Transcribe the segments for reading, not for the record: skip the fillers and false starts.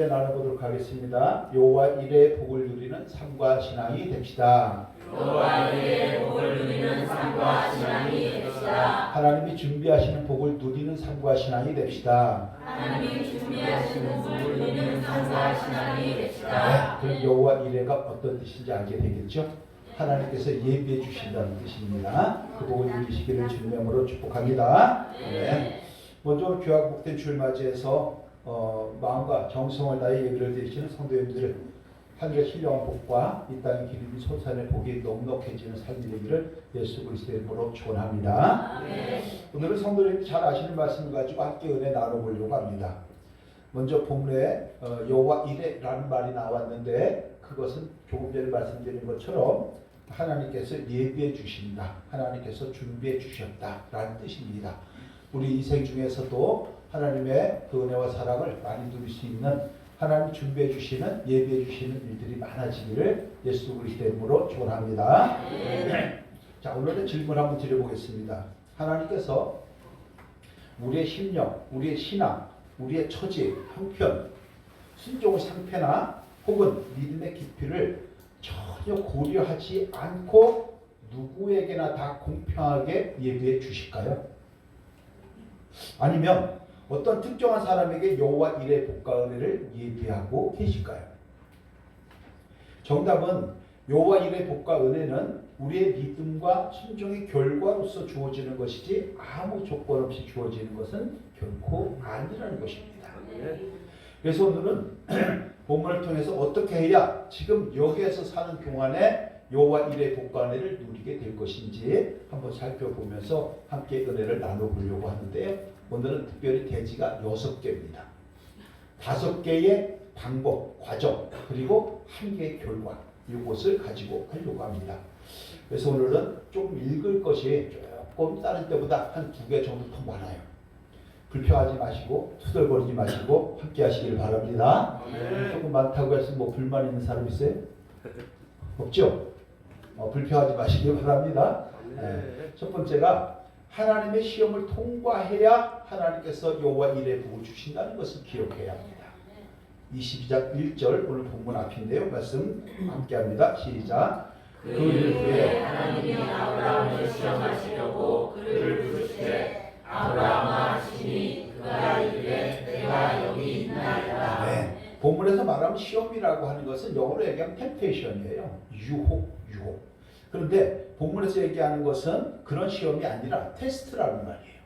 나눠보도록 하겠습니다. 여호와 일의 복을 누리는 삶과 신앙이 됩시다. 여호와 일의 복을 누리는 삶과 신앙이 됩시다. 하나님이 준비하시는 복을 누리는 삶과 신앙이 됩시다. 하나님이 준비하시는 복을 누리는 삶과 신앙이 됩시다. 네, 그럼 여호와 일의가 어떤 뜻인지 알게 되겠죠? 하나님께서 예비해 주신다는 뜻입니다. 그 복을 누리시기를 주님으로 축복합니다. 네. 먼저 귀하복된 주를 맞이해서 마음과 정성을 다해 예배를 드리시는 성도님들을 하늘의 신령한 복과 이 땅의 기름이 솟아내 복이 넉넉해지는 삶이 되기를 예수 그리스도의 이름으로 축원합니다. 오늘은 성도님이 잘 아시는 말씀을 가지고 함께 은혜 나눠보려고 합니다. 먼저 본문에 여호와 이레라는 말이 나왔는데 그것은 조금 전에 말씀드린 것처럼 하나님께서 예비해 주신다, 하나님께서 준비해 주셨다라는 뜻입니다. 우리 인생 중에서도 하나님의 그 은혜와 사랑을 많이 누릴 수 있는, 하나님이 준비해 주시는, 예비해 주시는 일들이 많아지기를 예수 그리스도의 이름으로 축원합니다. 자, 오늘의 질문 한번 드려보겠습니다. 하나님께서 우리의 심령, 우리의 신앙, 우리의 처지, 형편, 순종의 상태나 혹은 믿음의 깊이를 전혀 고려하지 않고 누구에게나 다 공평하게 예비해 주실까요? 아니면 어떤 특정한 사람에게 여호와 일의 복과 은혜를 예비하고 계실까요? 정답은 여호와 일의 복과 은혜는 우리의 믿음과 순종의 결과로서 주어지는 것이지 아무 조건 없이 주어지는 것은 결코 아니라는 것입니다. 그래서 오늘은 본문을 통해서 어떻게 해야 지금 여기에서 사는 동안에 여호와 일의 복과 은혜를 누리게 될 것인지 한번 살펴보면서 함께 은혜를 나눠보려고 하는데요. 오늘은 특별히 대지가 6개입니다. 5개의 방법, 과정, 그리고 1개의 결과, 이것을 가지고 하려고 합니다. 그래서 오늘은 좀 읽을 것이 조금 다른 때보다 한 2개 정도 더 많아요. 불평하지 마시고 투덜거리지 마시고 함께 하시길 바랍니다. 조금 많다고 해서 뭐 불만 있는 사람 있어요? 없죠? 불평하지 마시길 바랍니다. 첫 번째가 하나님의 시험을 통과해야 하나님께서 여호와 일의 복을 주신다는 것을 기억해야 합니다. 22장 1절 오늘 본문 앞인데요. 말씀 함께합니다. 시작. 그 일 후에 하나님이 아브라함을 시험하시려고 그를 부르시되 아브라함아 하시니 그가 이르되 내가 여기 있나이다. 네. 본문에서 말하면 시험이라고 하는 것은 영어로 얘기하면 템테이션이에요. 유혹. 그런데 본문에서 얘기하는 것은 그런 시험이 아니라 테스트라는 말이에요.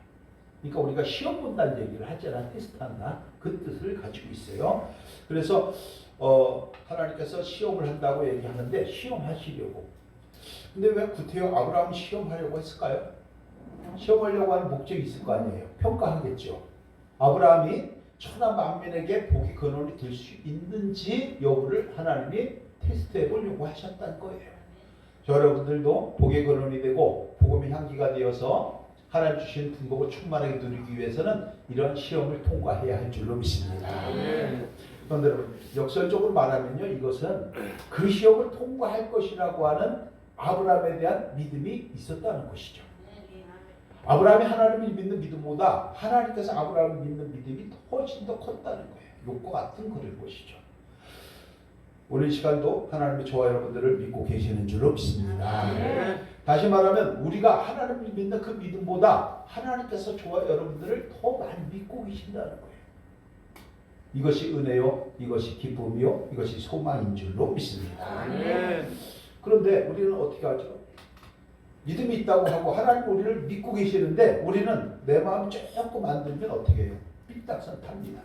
그러니까 우리가 시험 본다는 얘기를 하잖아. 테스트한다. 그 뜻을 가지고 있어요. 그래서 하나님께서 시험을 한다고 얘기하는데 시험하시려고. 근데 왜 구태여 아브라함 시험하려고 했을까요? 시험하려고 하는 목적이 있을 거 아니에요. 평가하겠죠. 아브라함이 천하 만민에게 복의 근원이 될 수 있는지 여부를 하나님이 테스트해 보려고 하셨다는 거예요. 여러분들도 복의 근원이 되고 복음의 향기가 되어서 하나님 주신 분복을 충만하게 누리기 위해서는 이런 시험을 통과해야 할 줄로 믿습니다. 그런데 여러분, 역설적으로 말하면요, 이것은 그 시험을 통과할 것이라고 하는 아브라함에 대한 믿음이 있었다는 것이죠. 아브라함이 하나님을 믿는 믿음보다 하나님께서 아브라함을 믿는 믿음이 훨씬 더 컸다는 거예요. 이것과 같은 그럴 것이죠. 오늘 시간도 하나님이 저와 여러분들을 믿고 계시는 줄로 믿습니다. 다시 말하면 우리가 하나님을 믿는 그 믿음보다 하나님께서 저와 여러분들을 더 많이 믿고 계신다는 거예요. 이것이 은혜요, 이것이 기쁨이요, 이것이 소망인 줄로 믿습니다. 그런데 우리는 어떻게 하죠? 믿음이 있다고 하고 하나님 우리를 믿고 계시는데 우리는 내 마음 조금 안 들면 어떻게 해요? 삐딱선 탑니다.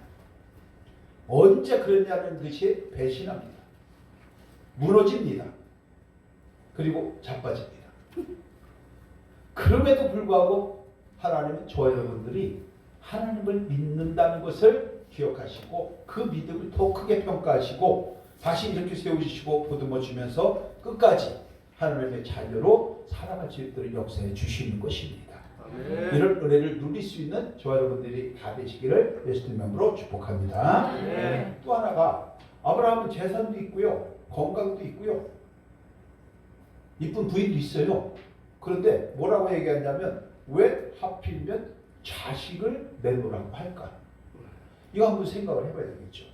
언제 그랬냐는 듯이 배신합니다. 무너집니다. 그리고 자빠집니다. 그럼에도 불구하고 하나님은 저와 여러분들이 하나님을 믿는다는 것을 기억하시고 그 믿음을 더 크게 평가하시고 다시 이렇게 세우시고 보듬어 주면서 끝까지 하나님의 자녀로 살아갈 수 있도록 역사해 주시는 것입니다. 이런 은혜를 누릴 수 있는 저와 여러분들이 다 되시기를 예수님 이름으로 축복합니다. 또 하나가 아브라함은 재산도 있고요. 건강도 있고요. 이쁜 부인도 있어요. 그런데 뭐라고 얘기하냐면 왜 하필이면 자식을 내놓으라고 할까? 이거 한번 생각을 해봐야 되겠죠.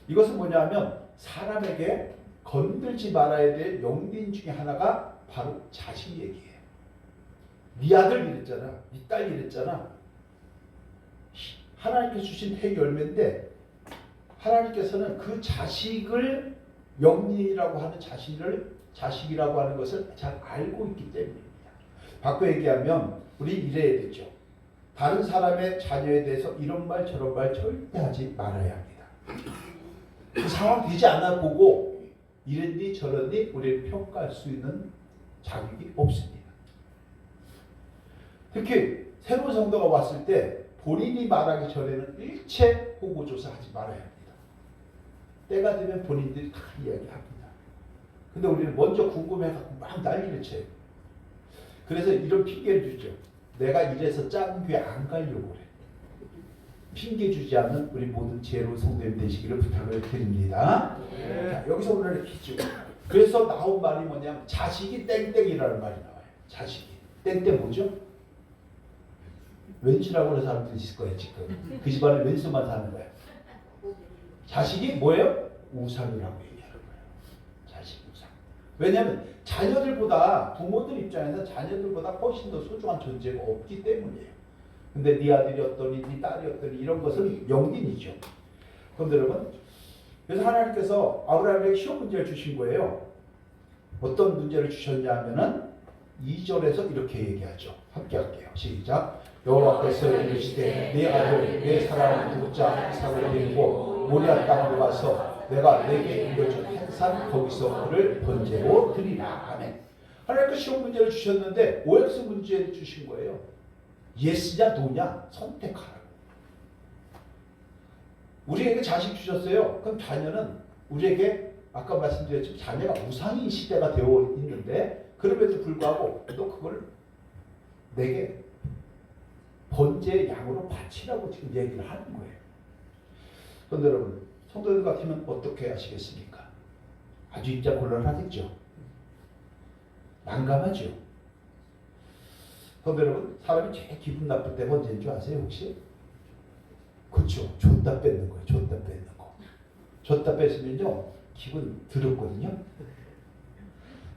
이것은 뭐냐면 사람에게 건들지 말아야 될 영린 중에 하나가 바로 자식 얘기예요. 네 아들 이랬잖아. 네 딸 이랬잖아. 하나님께서 주신 핵 열매인데 하나님께서는 그 자식을 영린이라고 하는 자식이라고 하는 것을 잘 알고 있기 때문입니다. 바꿔 얘기하면 우리 이래야 되죠. 다른 사람의 자녀에 대해서 이런 말 저런 말 절대 하지 말아야 합니다. 그 상황 되지 않아 보고 이랬니 저랬니 우리를 평가할 수 있는 자격이 없습니다. 특히 새로운 성도가 왔을 때 본인이 말하기 전에는 일체 호구조사하지 말아야 합니다. 때가 되면 본인들이 다 이야기합니다. 근데 우리는 먼저 궁금해갖고 막 난리를 쳐요. 그래서 이런 핑계를 주죠. 내가 이래서 작은 교회 안 가려고 그래. 핑계 주지 않는 우리 모든 지혜로운 성도님 되시기를 부탁을 드립니다. 자, 여기서 오늘 퀴즈. 그래서 나온 말이 뭐냐면 자식이 땡땡이라는 말이 나와요. 자식이. 땡땡 뭐죠? 왼수라고 하는 사람들이 있을 거예요. 지금. 그 집안에 왼수만 사는 거예요. 자식이 뭐예요? 우상이라고 얘기하는 거예요. 자식 우상. 왜냐하면 자녀들보다 부모들 입장에서 자녀들보다 훨씬 더 소중한 존재가 없기 때문이에요. 근데 네 아들이 어떠니 네 딸이 어떠니 이런 것은 영린이죠. 그런데 여러분 그래서 하나님께서 아브라함에게 시험 문제를 주신 거예요. 어떤 문제를 주셨냐 하면은 2절에서 이렇게 얘기하죠. 함께 할게요. 시작. 여호와께서 이르시되 네 아들 내 사랑하는 독자 이삭을 데리고 모리아 땅으로 가서 내가 내게 일러준 햇산 거기서 그를 번제로 드리라. 아멘. 하나님께서 시험 문제를 주셨는데 OX 문제를 주신 거예요. 예스냐 노냐 선택하라고. 우리에게 자식 주셨어요. 그럼 자녀는 우리에게 아까 말씀드렸지만 자녀가 우상인 시대가 되어 있는데 그럼에도 불구하고 또 그걸 내게 번제 양으로 바치라고 지금 얘기를 하는 거예요. 그런데 여러분 성도들 같으면 어떻게 하시겠습니까? 아주 입장 곤란하겠죠. 난감하죠. 그런데 여러분 사람이 제일 기분 나쁠 때가 언제인 줄 아세요 혹시? 그렇죠. 줬다 뺏는 거예요. 줬다 뺏는 거. 줬다 뺏으면요 기분 더럽거든요.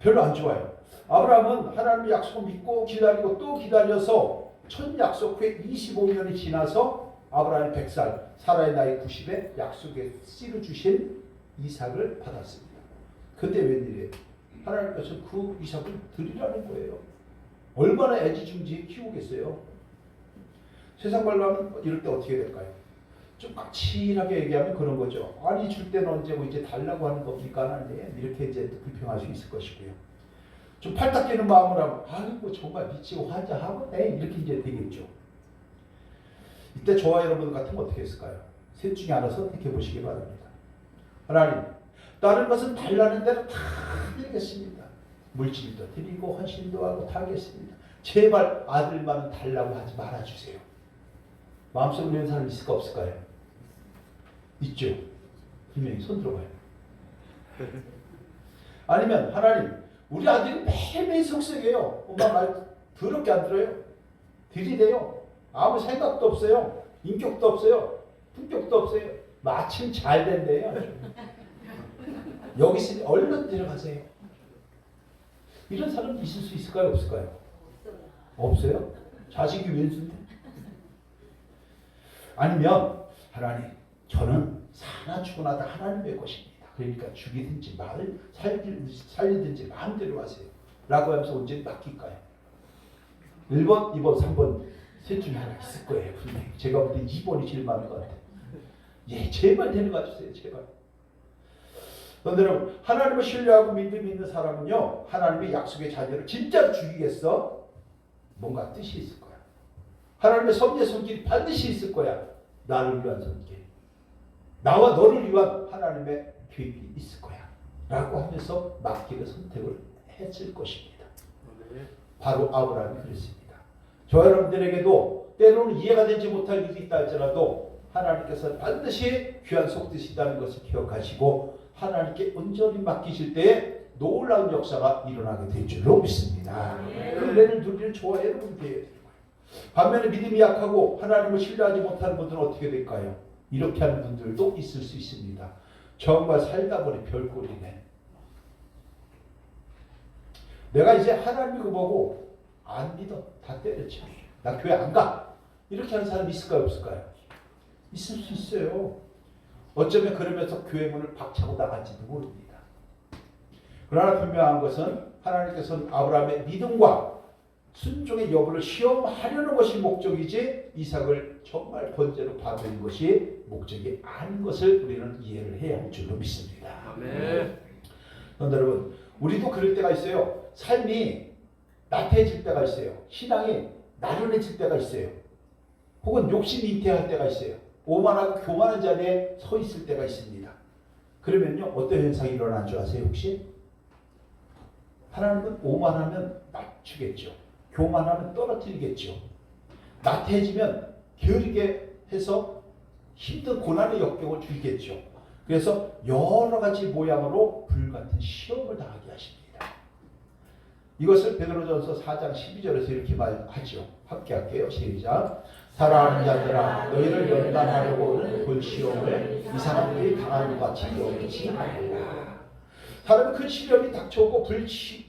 별로 안 좋아요. 아브라함은 하나님의 약속을 믿고 기다리고 또 기다려서 첫 약속 후에 25년이 지나서 아브라함이 100살, 사라의 나이 90에 약속의 씨를 주신 이삭을 받았습니다. 근데 웬일이에요? 하나님께서 그 이삭을 드리라는 거예요. 얼마나 애지중지 키우겠어요? 세상 말로 하면 이럴 때 어떻게 될까요? 좀 까칠하게 얘기하면 그런 거죠. 아니 줄 때는 언제고 이제 달라고 하는 겁니까 하나님? 이렇게 이제 불평할 수 있을 것이고요. 좀 팔딱 뛰는 마음으로 하면 아이고 정말 미치고 환장하겠네 이렇게 이제 되겠죠. 이때 저와 여러분 같으면 어떻게 했을까요? 셋 중에 하나 선택해 보시기 바랍니다. 하나님, 다른 것은 달라는 대로 다 드리겠습니다. 물질도 드리고 헌신도 하고 다 하겠습니다. 제발 아들만은 달라고 하지 말아주세요. 마음속에 있는 사람 있을까 없을까요? 있죠. 분명히 손 들어봐요. 아니면 하나님, 우리 아들이 매일매일 속썩여요. 엄마 말 더럽게 안 들어요. 들이대요. 아무 생각도 없어요. 인격도 없어요. 품격도 없어요. 마침 잘 된대요. 여기 있으니 얼른 들어가세요. 이런 사람 있을 수 있을까요? 없을까요? 없어요? 자식이 왼수인데? 아니면 하나님 저는 사나 죽으나 다 하나님의 것입니다. 그러니까 죽이든지 말을 살리든지 마음대로 하세요. 라고 하면서 언제 맡길까요? 1번, 2번, 3번 셋 중에 하나 있을 거예요. 분명히. 제가 볼 때 2번이 제일 많은 것 같아요. 예, 제발 데려가 주세요. 제발. 그런데 여러분 하나님을 신뢰하고 믿음 있는 사람은요. 하나님의 약속의 자녀를 진짜로 죽이겠어? 뭔가 뜻이 있을 거야. 하나님의 섭리의 손길이 반드시 있을 거야. 나를 위한 손길. 나와 너를 위한 하나님의 계획이 있을 거야. 라고 하면서 맡기는 선택을 했을 것입니다. 바로 아브라함이 그랬습니다. 저 여러분들에게도 때로는 이해가 되지 못할 일이 있다 할지라도 하나님께서 반드시 귀한 속뜻이 있다는 것을 기억하시고 하나님께 온전히 맡기실 때에 놀라운 역사가 일어나게 될 줄로 믿습니다. 은혜를 누리는 저와 여러분 되어야 돼요. 반면에 믿음이 약하고 하나님을 신뢰하지 못하는 분들은 어떻게 될까요? 이렇게 하는 분들도 있을 수 있습니다. 정말 살다 보니 별꼴이네. 내가 이제 하나님 이거 보고 안 믿어. 다 때려쳐. 나 교회 안 가. 이렇게 하는 사람 있을까요? 없을까요? 있을 수 있어요. 어쩌면 그러면서 교회 문을 박차고 나갈지도 모릅니다. 그러나 분명한 것은 하나님께서는 아브라함의 믿음과 순종의 여부를 시험하려는 것이 목적이지 이삭을 정말 번제로 받는 것이 목적이 아닌 것을 우리는 이해를 해야 할 줄로 믿습니다. 아멘. 그런데 여러분, 우리도 그럴 때가 있어요. 삶이 나태해질 때가 있어요. 신앙이 나른해질 때가 있어요. 혹은 욕심 잉태할 때가 있어요. 오만하고 교만한 자리에 서 있을 때가 있습니다. 그러면요, 어떤 현상이 일어나는 줄 아세요 혹시? 하나님은 오만하면 낮추겠죠. 교만하면 떨어뜨리겠죠. 나태해지면 게으르게 해서 힘든 고난의 역경을 주겠죠. 그래서 여러 가지 모양으로 불같은 시험을 당하게 하십니다. 이것을 베드로전서 4장 12절에서 이렇게 말하죠. 함께 할게요. 시작. 사랑하는 자들아, 너희를 연단하려고 오는 불시험을 이상한 일이 당하는 것 같이 여기지 말라. 사람은 그 시련이 닥쳐오고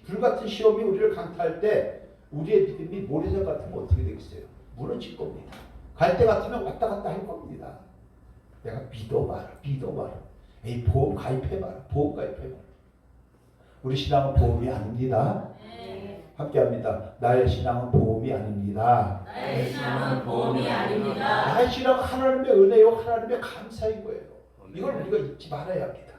불같은 시험이 우리를 강타할 때 우리의 믿음이 모래성 같으면 어떻게 되겠어요? 무너질 겁니다. 갈 때 같으면 왔다 갔다 할 겁니다. 내가 믿어봐라. 에이, 보험 가입해봐라. 우리 신앙은 보험이 아닙니다. 함께합니다. 나의 신앙은 보험이 아닙니다. 나의 신앙은 보험이 아닙니다. 나의 신앙은 하나님의 은혜요, 하나님의 감사인 거예요. 이걸 우리가 잊지 말아야 합니다.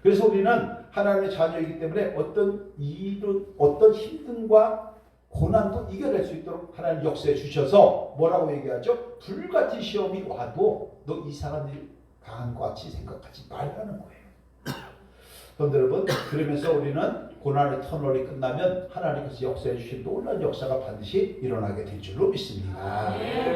그래서 우리는 하나님의 자녀이기 때문에 어떤 일은, 어떤 힘듦과 고난도 이겨낼 수 있도록 하나님 역사해 주셔서 뭐라고 얘기하죠? 불같은 시험이 와도 너 이상한 일 당한 것 같이 생각하지 말라는 거예요. 그런데 여러분, 그러면서 우리는 고난의 터널이 끝나면 하나님께서 역사해 주신 놀라운 역사가 반드시 일어나게 될 줄로 믿습니다.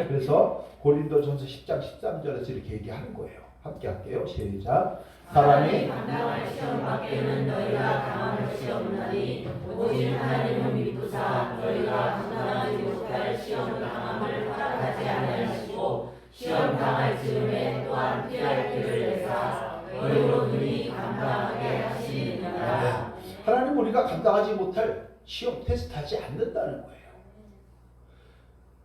그래서 고린도전서 10장 13절에서 이렇게 얘기하는 거예요. 함께 할게요. 시작. 사람이 감당할 시험 밖에는 너희가 당할 것이 없나니 오직 하나님을 믿으사 너희가 감당하지 못할 시험을 당함을 허락하지 아니하시고 시험 당할 즈음에 또한 피할 길을 내사 너희로 능히 감당하게 하시느니라. 하나님 우리가 감당하지 못할 시험 테스트하지 않는다는 거예요.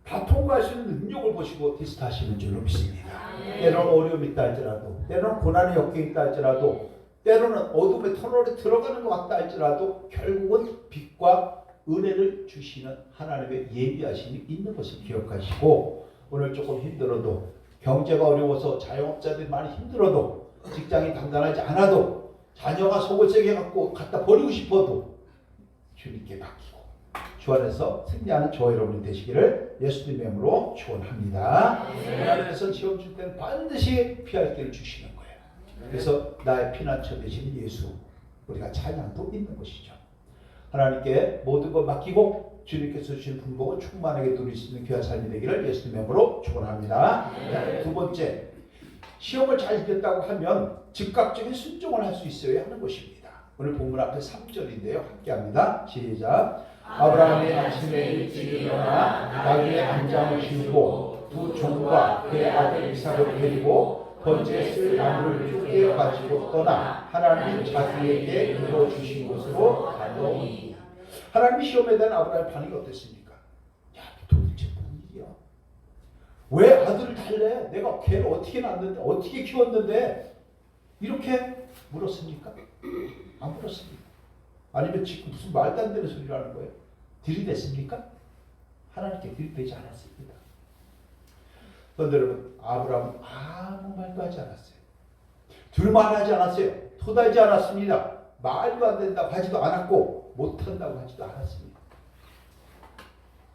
다 통과할 수 있는 능력을 보시고 테스트하시는 줄로 믿습니다. 때로는 어려움이 있다 할지라도, 때로는 고난의 역경이 있다 할지라도, 때로는 어둠의 터널에 들어가는 것 같다 할지라도 결국은 빛과 은혜를 주시는 하나님의 예비하심이 있는 것을 기억하시고, 오늘 조금 힘들어도, 경제가 어려워서 자영업자들이 많이 힘들어도, 직장이 단단하지 않아도, 자녀가 속을 세게 갖다 버리고 싶어도 주님께 맡기고 주 안에서 승리하는 저와 여러분이 되시기를 예수님의 이름으로 축원합니다. 하나님께서 시험 줄 때는 반드시 피할 길을 주시는 거예요. 그래서 나의 피난처 되신 예수, 우리가 찬양도 있는 것이죠. 하나님께 모든 것 맡기고 주님께서 주신 분복을 충만하게 누릴 수 있는 귀한 삶이 되기를 예수님의 이름으로 축원합니다. 두 번째, 시험을 잘 이겼다고 하면 즉각적인 순종을 할 수 있어야 하는 것입니다. 오늘 본문 앞에 3절인데요. 함께합니다. 시작. 아브라함이 아침에 일찍 일어나 나귀의 안장을 씌우고 두 종과 그의 아들 이삭을 데리고 번제에 쓸 나무를 쪼개어 가지고 떠나 하나님 자기에게 이루어주신 곳으로 가더니. 하나님이 시험에 대한 아브라함의 반응이 어땠습니까? 야, 도대체 무슨 일이야? 왜 아들을 달래? 내가 걔를 어떻게 낳았는데, 어떻게 키웠는데 이렇게 물었습니까? 안 물었습니다. 아니면 지금 무슨 말도 안 되는 소리를 하는 거예요? 들이댔습니까? 하나님께 들이대지 않았습니다. 그런데 여러분, 아브라함은 아무 말도 하지 않았어요. 둘만하지 않았어요. 토달지 않았습니다. 말도 안 된다고 하지도 않았고 못한다고 하지도 않았습니다.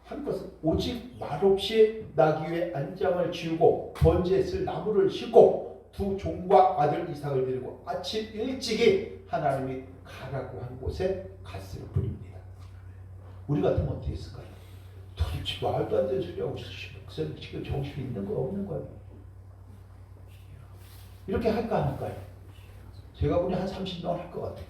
한 것은 오직 말없이 나귀 위에 안장을 지우고 번제에 쓸 나무를 싣고 두 종과 아들 이삭을 데리고 아침 일찍이 하나님이 가라고 한 곳에 갓을 뿌립니다. 우리 같으면 어떻게 했을까요? 도대체 말도 안 되는 소리하고 목사님 지금 정신이 있는 거 없는 거예요? 이렇게 할까 안 할까요? 제가 보니 한 30명은 할 것 같아요.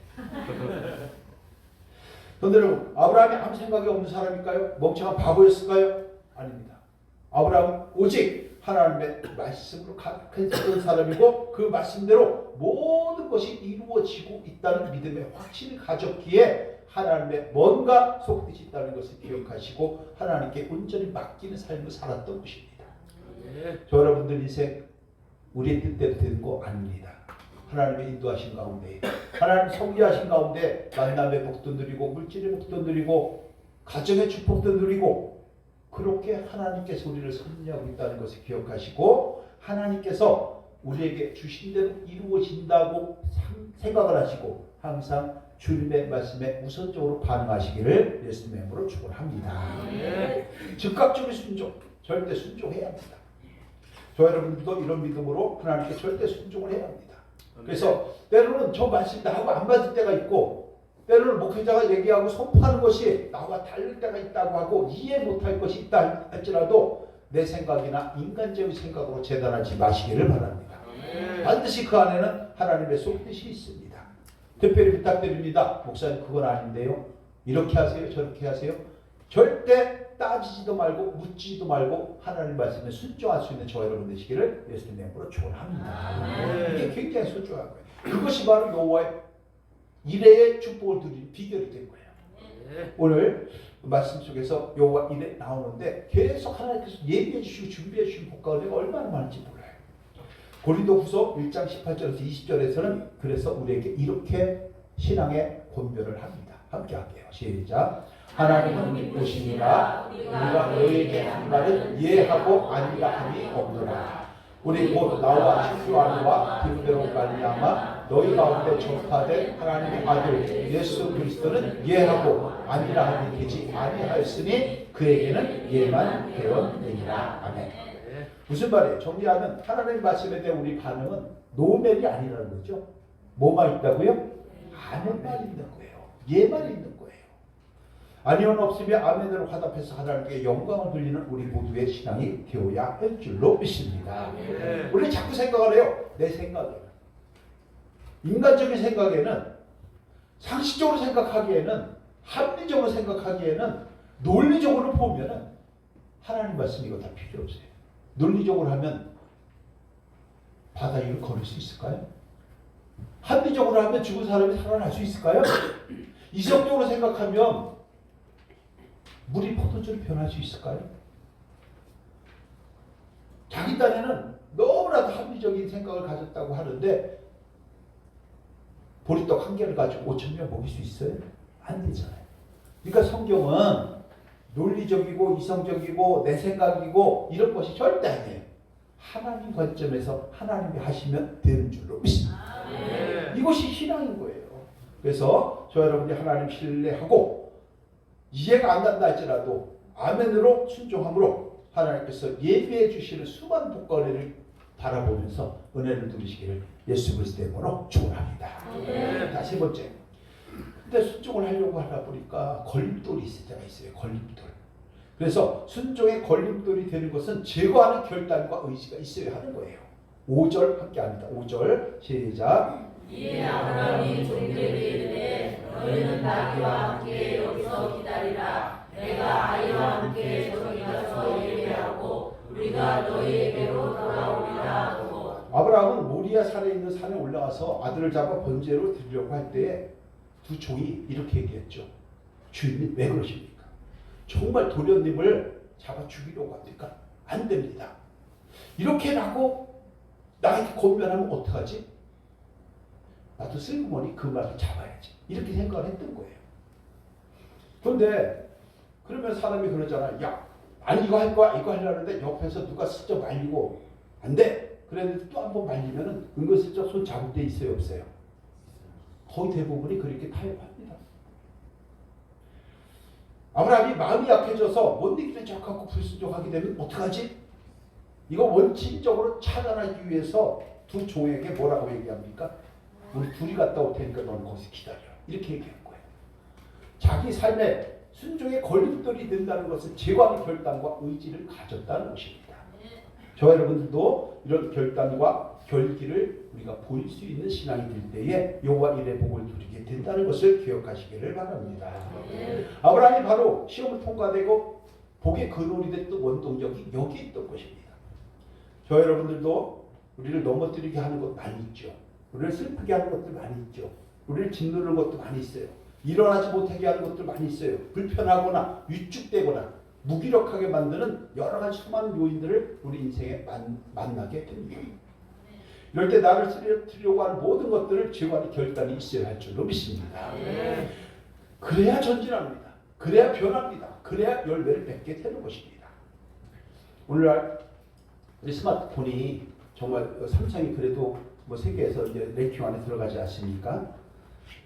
그런데 여러분, 아브라함이 아무 생각이 없는 사람일까요? 멍청한 바보였을까요? 아닙니다. 아브라함은 오직 하나님의 말씀으로 가득했던 사람이고 그 말씀대로 모든 것이 이루어지고 있다는 믿음의 확신을 가졌기에 하나님의 뭔가 속뜻이 있다는 것을 기억하시고 하나님께 온전히 맡기는 삶을 살았던 것입니다. 저 여러분들 인생 우리의 뜻대로 되는 거 아닙니다. 하나님의 인도하신 가운데 하나님 섭리하신 가운데 만남의 복도 누리고 물질의 복도 누리고 가정의 축복도 누리고 그렇게 하나님께서 우리를 섭리하고 있다는 것을 기억하시고 하나님께서 우리에게 주신 대로 이루어진다고 생각을 하시고 항상 주님의 말씀에 우선적으로 반응하시기를 예수님의 이름으로 축원합니다. 즉각적인 순종, 절대 순종해야 합니다. 저 여러분들도 이런 믿음으로 하나님께 절대 순종을 해야 합니다. 그래서 때로는 저 말씀이 나하고 안 맞을 때가 있고 때로는 목회자가 얘기하고 선포하는 것이 나와 다를 때가 있다고 하고 이해 못할 것이 있다 할지라도 내 생각이나 인간적인 생각으로 재단하지 마시기를 바랍니다. 반드시 그 안에는 하나님의 속뜻이 있습니다. 특별히 부탁드립니다. 목사님 그건 아닌데요. 이렇게 하세요. 저렇게 하세요. 절대 따지지도 말고 묻지도 말고 하나님 말씀에 순종할 수 있는 저 여러분 되시기를 예수님의 이름으로 축원합니다. 이게 굉장히 소중한 거예요. 그것이 바로 여호와의 이레의 축복을 누리는 비결이 된 거예요. 오늘 말씀 속에서 여호와 이레 나오는데 계속 하나님께서 예비해 주시고 준비해 주신 복과 은혜가 얼마나 많은지 몰라요. 고린도후서 1장 18절에서 20절에서는 그래서 우리에게 이렇게 신앙의 권면을 합니다. 함께 할게요. 시작. 하나님은 믿으시니라 우리가 너희에게 한 말은 예하고 아니라 함이 없노라. 우리 곧 나와 시므아누와 디모데로 말미암아 너희 가운데 전파된 하나님의 아들 예수 그리스도는 예하고 아니라 함이 되지 아니하였으니 그에게는 예만 되었느니라. 아멘. 무슨 말이에요? 정리하면 하나님의 말씀에 대한 우리 반응은 노멜이 아니라는 거죠. 뭐만 있다고요? 아멘만 있는 거예요. 예만 있는 거예요. 아니면 없으면 아멘으로 화답해서 하나님께 영광을 돌리는 우리 모두의 신앙이 되어야 할 줄로 믿습니다. 우리 자꾸 생각을 해요. 내 생각에는. 인간적인 생각에는 상식적으로 생각하기에는 합리적으로 생각하기에는 논리적으로 보면은 하나님 말씀 이거 다 필요 없어요. 논리적으로 하면 바다 위를 걸을 수 있을까요? 합리적으로 하면 죽은 사람이 살아날 수 있을까요? 이성적으로 생각하면 물이 포도주로 변할 수 있을까요? 자기 딴에는 너무나도 합리적인 생각을 가졌다고 하는데 보리떡 한 개를 가지고 5,000명 먹일 수 있어요? 안 되잖아요. 그러니까 성경은 논리적이고 이성적이고 내 생각이고 이런 것이 절대 아니에요. 하나님 관점에서 하나님이 하시면 되는 줄로 믿습니다. 이것이 신앙인 거예요. 그래서 저 여러분이 하나님 신뢰하고 이해가 안 간다 할지라도 아멘으로 순종함으로 하나님께서 예비해 주시는 수많은 복과 은혜를 바라보면서 은혜를 누리시기를 예수 그리스도의 이름으로 축원합니다. 자, 세 번째. 근데 순종을 하려고 하다 보니까 걸림돌이 있을 때가 있어요. 걸림돌. 그래서 순종의 걸림돌이 되는 것은 제거하는 결단과 의지가 있어야 하는 거예요. 5절 함께 합니다. 5절 시작. 이에 아브라함이 종들에게 이르되 너희는 나귀와 함께 여기서 기다리라. 내가 아이와 함께 저기 가서 예배하고 우리가 너희에게로 돌아오리라 하고. 아브라함은 모리아 산에 있는 산에 올라가서 아들을 잡아 번제로 드리려고 할 때에 두 종이 이렇게 얘기했죠. 주인님 왜 그러십니까? 정말 도련님을 잡아 죽이려고 합니까? 안 됩니다. 이렇게 하고 나에게 권면하면 어떡하지? 나도 슬그머니 그 말을 잡아야지. 이렇게 생각을 했던 거예요. 그런데 그러면 사람이 그러잖아. 야, 아니 이거 할 거야. 이거 하려는데 옆에서 누가 슬쩍 말리고 안 돼. 그랬는데 또 한 번 말리면은 은근슬쩍 손 잡을 때 있어요, 없어요? 거의 대부분이 그렇게 타협합니다. 아브라함이 마음이 약해져서 못 이기는 척하고 불순종하게 되면 어떡하지? 이거 원칙적으로 차단하기 위해서 두 종에게 뭐라고 얘기합니까? 우리 둘이 갔다 올 테니까 너는 거기서 기다려. 이렇게 얘기한 거예요. 자기 삶에 순종의 걸림돌이 된다는 것을 제거하는 결단과 의지를 가졌다는 것입니다. 저 여러분들도 이런 결단과 결기를 우리가 보일 수 있는 신앙이 될 때에 여호와 이레 복을 누리게 된다는 것을 기억하시기를 바랍니다. 아브라함이 바로 시험을 통과되고 복의 근원이 됐던 원동력이 여기 있던 것입니다. 저 여러분들도 우리를 넘어뜨리게 하는 것 많이 있죠. 우리를 슬프게 하는 것들 많이 있죠. 우리를 짓누르는 것도 많이 있어요. 일어나지 못하게 하는 것들 많이 있어요. 불편하거나 위축되거나 무기력하게 만드는 여러 가지 수많은 요인들을 우리 인생에 만나게 됩니다. 이럴 때 나를 쓰러뜨리려고 하는 모든 것들을 제거하는 결단이 있어야 할 줄로 믿습니다. 그래야 전진합니다. 그래야 변합니다. 그래야 열매를 맺게 되는 것입니다. 오늘날 우리 스마트폰이 정말 삼성이 그래도 뭐 세계에서 이제 랭킹 안에 들어가지 않습니까?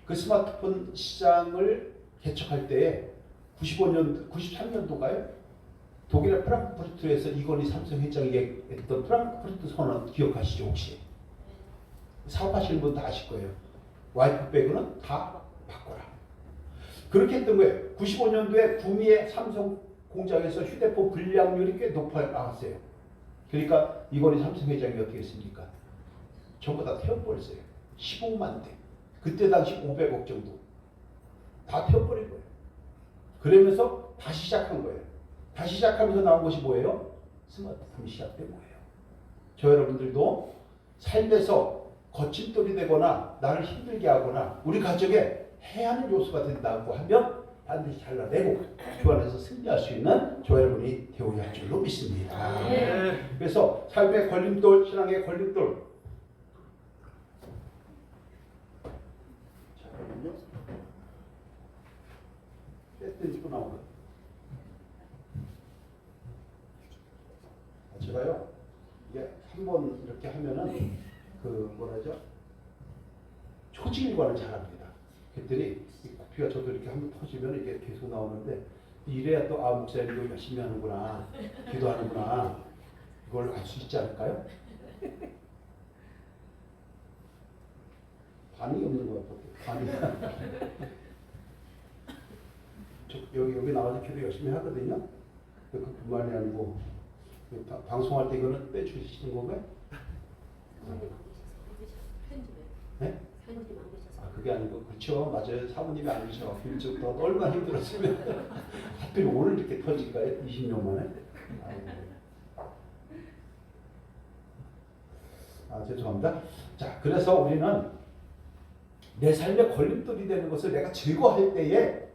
그 스마트폰 시장을 개척할 때에 93년도가요? 독일의 프랑크푸르트에서 이건희 삼성 회장이 했던 프랑크푸르트 선언 기억하시죠 혹시? 사업하시는 분 다 아실 거예요. 와이프백은 다 바꿔라. 그렇게 했던 거예요. 95년도에 구미의 삼성 공장에서 휴대폰 불량률이 꽤 나왔어요. 그러니까 이건희 삼성 회장이 어떻게 했습니까? 전부 다 태워버렸어요. 15만 대. 그때 당시 500억 정도. 다 태워버린 거예요. 그러면서 다시 시작한 거예요. 다시 시작하면서 나온 것이 뭐예요? 스마트폰이 시작된 거예요. 저 여러분들도 삶에서 거침돌이 되거나 나를 힘들게 하거나 우리 가족에 해하는 요소가 된다고 하면 반드시 잘라내고 그 안에서 승리할 수 있는 저 여러분이 되어야 할 줄로 믿습니다. 그래서 삶의 걸림돌, 신앙의 걸림돌. 잠깐만요. 떼뜨리고 나오는. 제가요, 이게 한번 이렇게 하면은 그 뭐라죠? 초지일관을 잘합니다. 그랬더니 이 코피가 저도 이렇게 한번 터지면 이게 계속 나오는데 이래야 또 아 목사님도 열심히 하는구나, 기도하는구나 이걸 알 수 있지 않을까요? 반응이 없는 것 같아요. 반응이. 여기 나와서 기도 열심히 하거든요. 그뿐만이 아니고 방송할 때 이거는 빼주시는 건가요? 네? 아, 그게 아니고 그렇죠. 맞아요. 사모님이 아니죠. 일찍부터 얼마나 힘들었으면 하필 오늘 이렇게 터질까요? 20년 만에. 죄송합니다. 자, 그래서 우리는 내 삶에 걸림돌이 되는 것을 내가 제거할 때에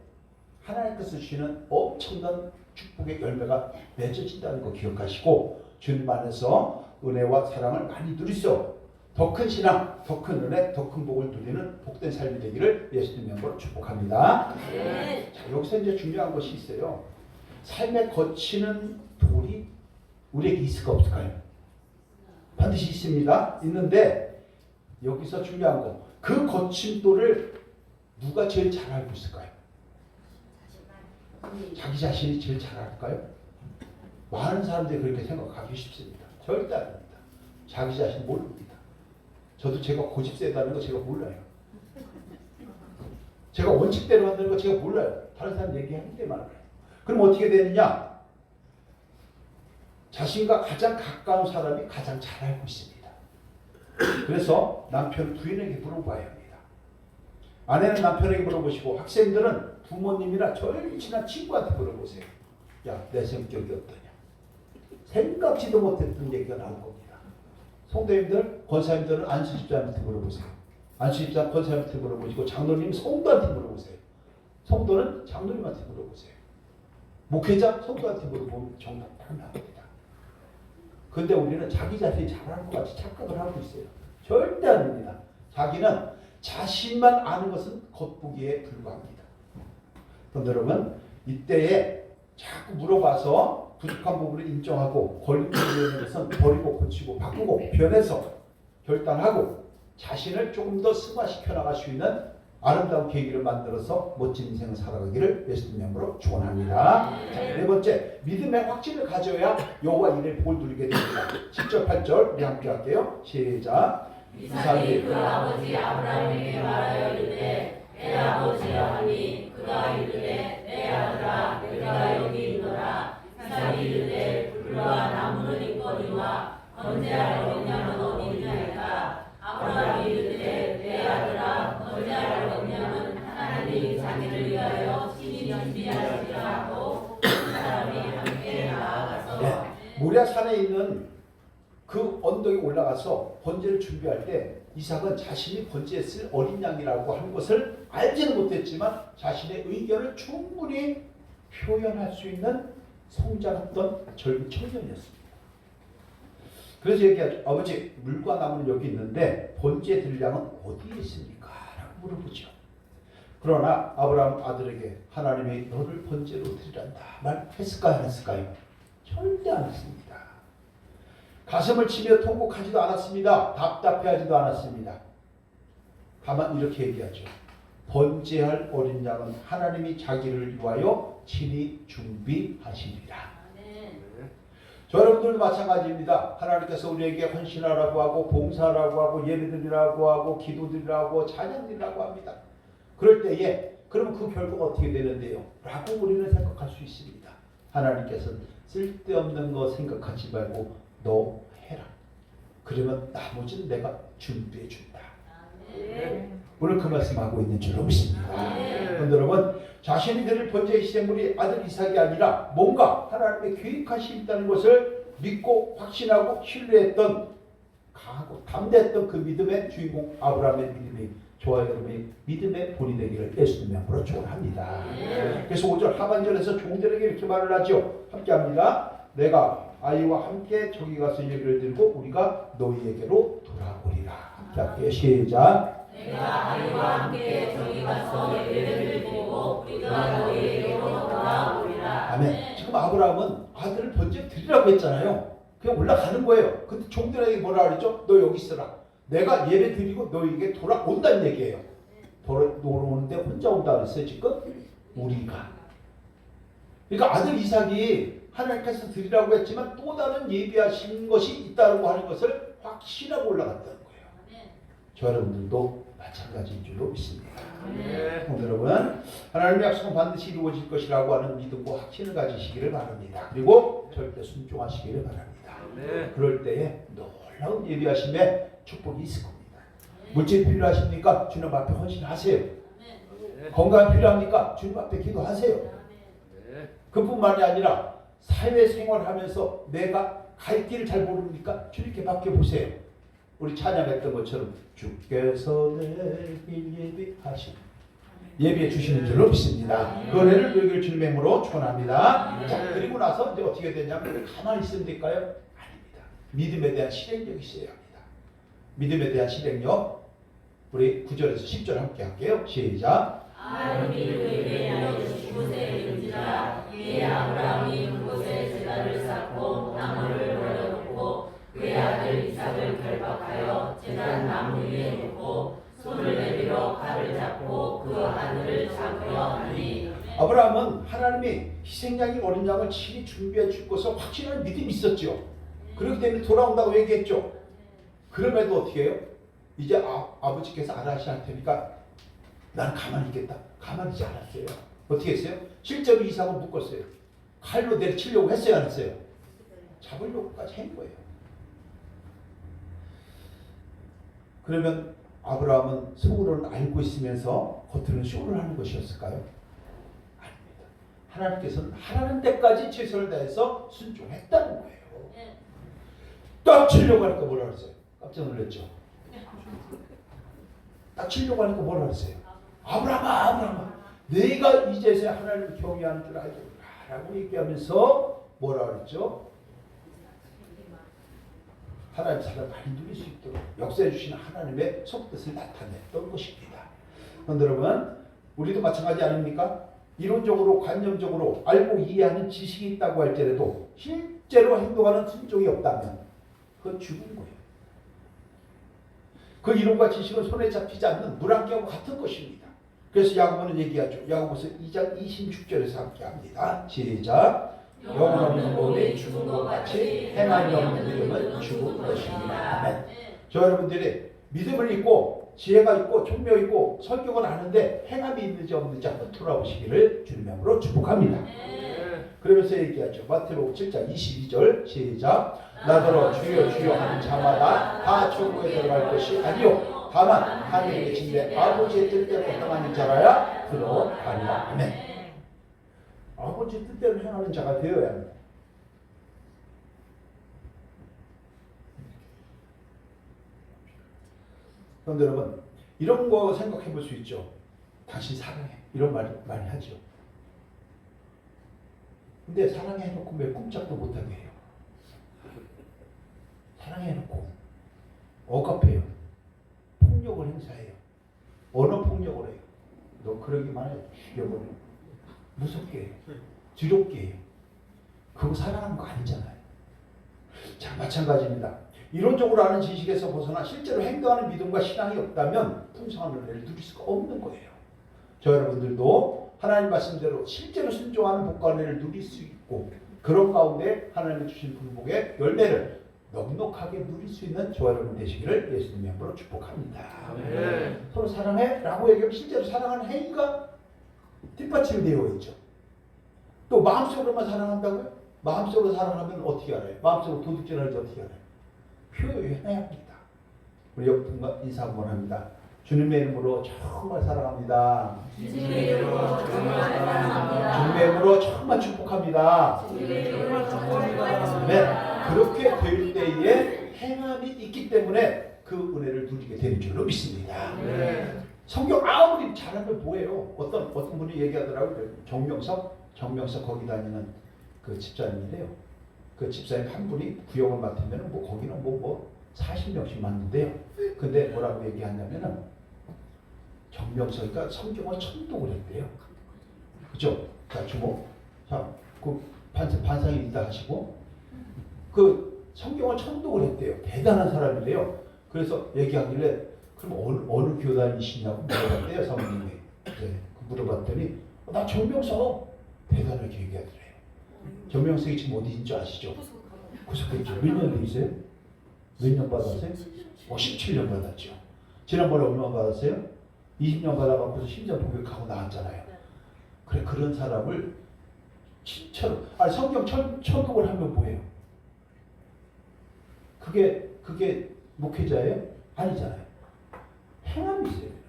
하나님께서 주시는 엄청난 축복의 열매가 맺어진다는 거 기억하시고 주님 안에서 은혜와 사랑을 많이 누리소. 더 큰 신앙, 더 큰 은혜, 더 큰 복을 누리는 복된 삶이 되기를 예수님 이름으로 축복합니다. 네. 자, 여기서 이제 중요한 것이 있어요. 삶에 거치는 돌이 우리에게 있을까 없을까요? 반드시 있습니다. 있는데 여기서 중요한 거, 그 거친 돌을 누가 제일 잘 알고 있을까요? 자기 자신이 제일 잘 알까요? 많은 사람들이 그렇게 생각하기 쉽습니다. 절대 아닙니다. 자기 자신 모릅니다. 저도 제가 고집 세다는 거 제가 몰라요. 제가 원칙대로 한다는 거 제가 몰라요. 다른 사람 얘기하는 데만 알아요. 그럼 어떻게 되느냐? 자신과 가장 가까운 사람이 가장 잘 알고 있습니다. 그래서 남편 부인에게 물어봐야 합니다. 아내는 남편에게 물어보시고 학생들은 부모님이나 제일 친한 친구한테 물어보세요. 야, 내 성격이 어떠냐? 생각지도 못했던 얘기가 나올 겁니다. 성도님들, 권사님들은 안수집사님한테 물어보세요. 안수집사 권사님한테 물어보시고 장로님 성도한테 물어보세요. 성도는 장로님한테 물어보세요. 목회자 성도한테 물어보면 정답 다 나옵니다. 그런데 우리는 자기 자신이 잘하는 것 같이 착각을 하고 있어요. 절대 아닙니다. 자기는 자신만 아는 것은 겉보기에 불과합니다. 그런데 여러분 이때에 자꾸 물어봐서 부족한 부분을 인정하고 걸림돌이 되는 것은 버리고 고치고 바꾸고 변해서 결단하고 자신을 조금 더 승화시켜 나갈 수 있는 아름다운 계기를 만들어서 멋진 인생을 살아가기를 예수님 이름으로 축원합니다. 자, 네 번째, 믿음의 확신을 가져야 여호와 이레 복을 누리게 됩니다. 7절 8절 우리 함께 할게요. 시작. 이삭이 그 아버지 아브라함에게 말하여 이르되 내 아버지여 하니 그가 이르되 내 아들아 내가 여기 있노라. 이삭이 이르되 불과 나무는 있거니와 번제할 것냐는 어디냐이까. 아브라함이 이르되 내 아들아 번제할 것냐는 하나님이 자기를 위하여 친히 준비하시리라 하고 두 사람이 함께 나아가서 모리아 산에 있는 그 올라가서 번제를 준비할 때 이삭은 자신이 번제에 쓸 어린 양이라고 하는 것을 알지는 못했지만 자신의 의견을 충분히 표현할 수 있는 성장했던 젊은 청년이었습니다. 그래서 얘기하죠. 아버지, 물과 나무는 여기 있는데 번제에 드릴 양은 어디에 있습니까? 라고 물어보죠. 그러나 아브라함 아들에게 하나님이 너를 번제로 드리란다 말했을까요? 안 했을까요? 절대 안 했습니다. 가슴을 치며 통곡하지도 않았습니다. 답답해하지도 않았습니다. 다만 이렇게 얘기하죠. 번제할 어린 양은 하나님이 자기를 위하여 친히 준비하시리라. 저 여러분들도 마찬가지입니다. 하나님께서 우리에게 헌신하라고 하고 봉사하라고 하고 예배드리라고 하고 기도드리라고 찬양드리라고 합니다. 그럴 때에 그럼 그 결과가 어떻게 되는데요? 라고 우리는 생각할 수 있습니다. 하나님께서는 쓸데없는 거 생각하지 말고 너 해라. 그러면 나머지는 내가 준비해 준다. 오늘 그 말씀하고 있는 줄로 믿습니다. 그런데 여러분, 자신이 드릴 번제의 희생물이 아들 이삭이 아니라 뭔가 하나님의 계획하심이 있다는 것을 믿고 확신하고 신뢰했던 강하고 담대했던 그 믿음의 주인공 아브라함의 믿음이 저와 여러분의 믿음의 본이 되기를 예수님의 이름으로 축원합니다. 그래서 5절 하반절에서 종들에게 이렇게 말을 하죠. 함께합니다. 내가 아이와 함께 저기 가서 예배를 드리고 우리가 너희에게로 돌아오리라. 함께 할게요. 시작. 내가 아이와 함께 저기 가서 예배를 드리고 우리가 너희에게로 돌아오리라. 아멘. 지금 아브라함은 아들을 번제 드리라고 했잖아요. 그냥 올라가는 거예요. 근데 종들에게 뭐라 그랬죠? 너 여기 있어라. 내가 예배 드리고 너에게 돌아온다는 얘기예요. 돌아오는데 혼자 온다 그랬어요. 지금 우리가. 그러니까 아들 이삭이 하나님께서 드리라고 했지만 또 다른 예비하신 것이 있다고 하는 것을 확신하고 올라갔다는 거예요. 저 여러분들도 마찬가지인 줄로 믿습니다. 여러분, 하나님의 약속은 반드시 이루어질 것이라고 하는 믿음과 확신을 가지시기를 바랍니다. 그리고 절대 순종하시기를 바랍니다. 그럴 때에 놀라운 예비하심에 축복이 있을 겁니다. 물질 필요하십니까? 주님 앞에 헌신하세요. 건강 필요합니까? 주님 앞에 기도하세요. 그뿐만이 아니라 사회생활하면서 내가 갈 길을 잘 모릅니까? 주님께 맡겨보세요. 우리 찬양했던 것처럼 주께서 내 길 예비해 주시는 줄로 믿습니다. 그 은혜를 누리길 주님의 이름으로 축원합니다. 자, 그리고 나서 이제 어떻게 되냐면 가만히 있으면 될까요? 아닙니다. 믿음에 대한 실행력이 있어야 합니다. 믿음에 대한 실행력, 우리 9절에서 10절 함께 할게요. 시작. 아름이 그에게 하여 주신 곳에 이른지라 이에 아브라함이 그곳에 제단을 쌓고 나무를 버려놓고 그의 아들 이삭을 결박하여 제단 나무 위에 놓고 손을 내밀어 칼을 잡고 그 아들을 잡으려 하니. 아브라함은 하나님이 희생양이 어린 양을 친히 준비해 줄 것을 확신하는 믿음이 있었죠. 그렇기 때문에 돌아온다고 얘기했죠. 그럼에도 어떻게 해요? 이제 아버지께서 알아하셔야 할 테니까 나는 가만히 있겠다. 가만히 있지 않았어요. 어떻게 했어요? 실제로 이삭은 묶었어요. 칼로 내리치려고 했어요, 안 했어요? 잡으려고까지 한 거예요. 그러면 아브라함은 속으로는 알고 있으면서 겉으로는 쇼를 하는 것이었을까요? 아닙니다. 하나님께서는 하라는 데까지 최선을 다해서 순종했다는 거예요. 딱 치려고 하니까 뭐라 그랬어요? 깜짝 놀랐죠? 딱 치려고 하니까 뭐라 그랬어요? 아브라함아, 아브라함아, 내가 이제서야 하나님을 경외하는 줄 알겠구나 라고 얘기하면서 뭐라 그랬죠? 하나님 사람 많이 누릴 수 있도록 역사해 주시는 하나님의 속뜻을 나타냈던 것입니다. 그런데 여러분, 우리도 마찬가지 아닙니까? 이론적으로 관념적으로 알고 이해하는 지식이 있다고 할지라도 실제로 행동하는 순종이 없다면 그건 죽은 거예요. 그 이론과 지식은 손에 잡히지 않는 물안개와 같은 것입니다. 그래서 야고보는 얘기하죠. 야고보서 2장 26절에서 함께합니다. 시작. 영원한 몸이 죽은 것 같이 행함이 없는 믿음은 죽은 것입니다. 아멘. 저 여러분들이 믿음을 잊고 지혜가 있고 총명 있고 성격은 아는데 행함이 있는지 없는지 한번 돌아보시기를 주님의 이름으로 축복합니다. 그러면서 얘기하죠. 마태복음 7장 22절 시작. 나더러 주여 주여 하는 자마다 다 천국에 들어갈 것이 아니요 다만 하늘에 계신 내 아버지의 뜻대로 행하는 자라야 들어가리라. 아멘. 아버지 뜻대로 행하는 자가 되어야 합니다. 그런데 여러분 이런 거 생각해 볼 수 있죠. 당신 사랑해. 이런 말 많이 하죠. 근데 사랑해 놓고 왜 꼼짝도 못하게 해요? 사랑해 놓고 억압해요. 폭력을 행사해요. 언어 폭력을 해요. 너 그러기만 해. 죽여버려. 무섭게 해요. 두렵게 해요. 그거 사랑하는 거 아니잖아요. 자, 마찬가지입니다. 이론적으로 아는 지식에서 벗어나 실제로 행동하는 믿음과 신앙이 없다면 풍성한 은혜를 누릴 수가 없는 거예요. 저 여러분들도 하나님 말씀대로 실제로 순종하는 복과 은혜를 누릴 수 있고 그런 가운데 하나님이 주신 분복의 열매를 넉넉하게 누릴 수 있는 저와 여러분 되시기를 예수님의 이름으로 축복합니다. 아멘. 서로 사랑해 라고 얘기하면 실제로 사랑하는 행위가 뒷받침이 되어 있죠. 또 마음속으로만 사랑한다고요? 마음속으로 사랑하면 어떻게 알아요? 마음속으로 도둑질하는지 어떻게 알아요? 표현해야 합니다. 우리 옆분과 인사 한번 합니다. 주님의 이름으로 정말 사랑합니다. 주님의 이름으로 정말 사랑합니다. 주님의 이름으로 정말 축복합니다. 주님의 이름으로 축복합니다. 네, 그렇게 될 때에 행함이 있기 때문에 그 은혜를 누리게 되는 줄로 믿습니다. 네. 성경 아무리 잘하면 뭐예요? 어떤 분이 얘기하더라고요. 정명석 거기 다니는 그 집사님이래요. 그 집사님 한 분이 구역을 맡으면 뭐 거기는 뭐 40명씩 맡는데요. 근데 뭐라고 얘기하냐면은 정명석이가 성경을 천독을 했대요. 그죠? 자, 주목. 자, 그 반상이 있다 하시고 그 성경을 천독을 했대요. 대단한 사람이래요. 그래서 얘기하길래 그럼 어느 교단이시냐고 물어봤대요. 사모님이. 네, 물어봤더니 나 정명석 대단하게 얘기하더래요. 정명석이 지금 어디 있는 줄 아시죠? 구속했죠. 몇 년 돼 있어요? 몇 년 받았어요? 17년 받았죠. 지난번에 얼마 받았어요? 20년 받아갖고서 심지어 복역하고 나왔잖아요. 그래, 그런 사람을 진짜로 성경 천독을 하면 뭐예요? 그게 목회자예요? 아니잖아요. 행함이 있어야 되는 거예요.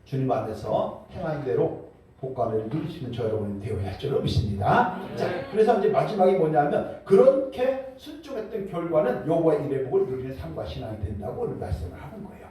주님 안에서 행한 대로 복과를 누릴 수 있는 저 여러분이 되어야 할 줄로 믿습니다. 자, 그래서 이제 마지막이 뭐냐면 그렇게 순종했던 결과는 여호와의 일의 복을 누리는 삶과 신앙이 된다고 오늘 말씀을 하는 거예요.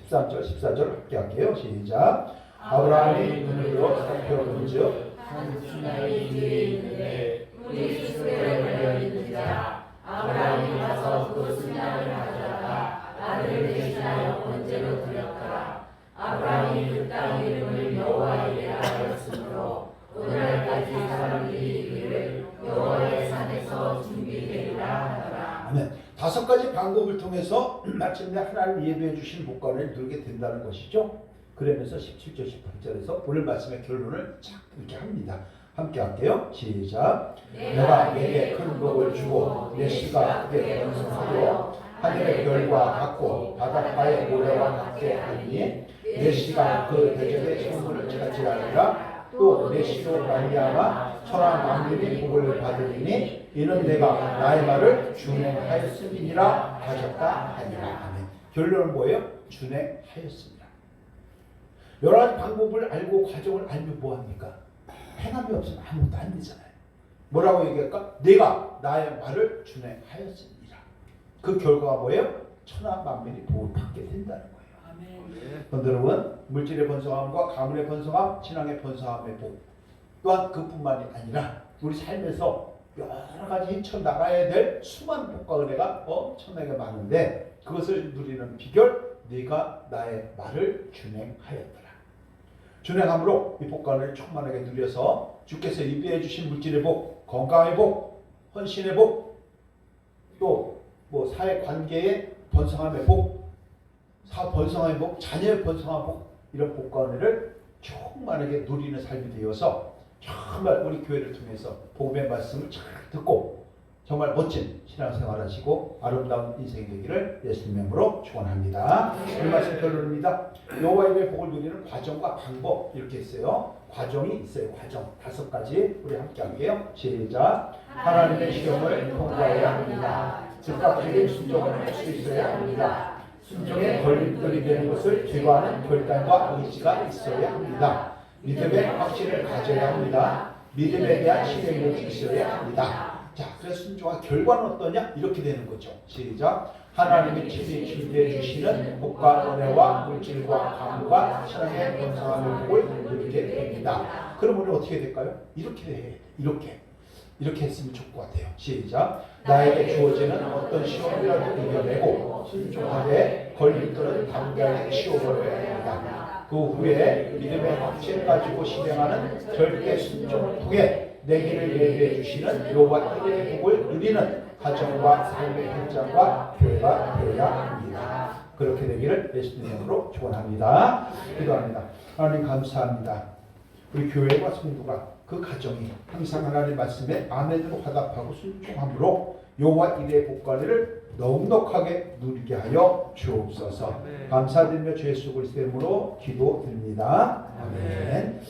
13절, 14절 함께 할게요. 시작. 아브라함이 눈으로 살펴본즉 한 신하의 뒤에 있는데 우리 스스로에 걸려있는 자 아브라함이 가서 그 신하를 가져다가 아들을 대신하여 번제로 드렸더라. 아브라함이 그 땅 이름을 여호와이라 하였으므로 오늘날까지 사람들이 이르기를 여호와의 산에서 준비되리라 하더라. 아멘. 5가지 방법을 통해서 마침내 하나님 예배해 주신 복과를 누리게 된다는 것이죠. 그러면서 17절 18절에서 오늘 말씀의 결론을 착 이렇게 합니다. 함께 할게요. 시작. 내가 내게 큰 복을 주고 내 씨가 그게 번성하여 하늘의 별과 같고 바닷가의 모래와 같게 하니 내 씨가 그 대적의 천군을 차지하리라. 또 내 씨로 말미암아 천하 만민이 복을 받으리니 이는 내가 나의 말을 준행하였음이니라 하셨다 하니라. 아멘. 결론은 뭐예요? 준행하였습니다. 여러 가지 방법을 알고 과정을 알면 뭐합니까? 행함이 없으면 아무것도 안 되잖아요. 뭐라고 얘기할까? 내가 나의 말을 준행하였습니다. 그 결과가 뭐예요? 천하 만민이 복을 받게 된다는 거예요. 그런데 여러분, 물질의 번성함과 가문의 번성함, 신앙의 번성함의 복 또한 그뿐만이 아니라 우리 삶에서 여러 가지 헤쳐나가야 될 수많은 복과 은혜가 엄청나게 많은데 그것을 누리는 비결, 네가 나의 말을 준행하였더라. 준행함으로 이 복과 은혜를 충만하게 누려서 주께서 예비해 주신 물질의 복, 건강의 복, 헌신의 복, 또 뭐 사회 관계의 번성함의 복, 번성함의 복, 자녀의 번성함의 복, 이런 복과 은혜를 충만하게 누리는 삶이 되어서 정말 우리 교회를 통해서 복음의 말씀을 잘 듣고 정말 멋진 신앙생활 하시고 아름다운 인생이 되기를 예수님의 이름으로 축원합니다. 오늘 말씀 결론입니다. 여호와의 일의 복을 누리는 과정과 방법 이렇게 했어요. 과정이 있어요. 과정 5가지 우리 함께 할게요. 시작. 하나님의 시험을 통과해야 합니다. 즉각적인 순종을 할 수 있어야 합니다. 순종에 걸림돌이 되는 것을 제거하는 결단과 의지가 있어야 합니다. 믿음의 확신을 가져야 합니다. 믿음에 대한 실행력이 있어야 합니다. 자, 그래서 순종한 결과는 어떠냐? 이렇게 되는 거죠. 시작. 하나님의 친히 준비해 주시는 복과 은혜와 물질과 감과 신앙의 건강함의 복을 누리게 됩니다. 그럼 우리는 어떻게 될까요? 이렇게 해야 돼. 이렇게 했으면 좋을 것 같아요. 시작. 나에게 주어지는 어떤 시험이라도 이겨내고 순종하되 걸림돌은 담대하게 치워버려야 합니다. 그 후에 믿음의 확신 가지고 실행하는 절대 순종을 통해 내 길을 예비해 주시는 여호와 일의 복을 누리는 가정과 삶의 현장과 교회가 되어야 합니다. 그렇게 되기를 예수님의 이름으로 축원합니다. 기도합니다. 하나님 감사합니다. 우리 교회와 성도가 그 가정이 항상 하나님 말씀에 아멘으로 화답하고 순종함으로 여호와 일의 복관리를 넉넉하게 누리게 하여 주옵소서. 감사드리며 주 예수 그리스도의 이름으로 기도드립니다. 아멘.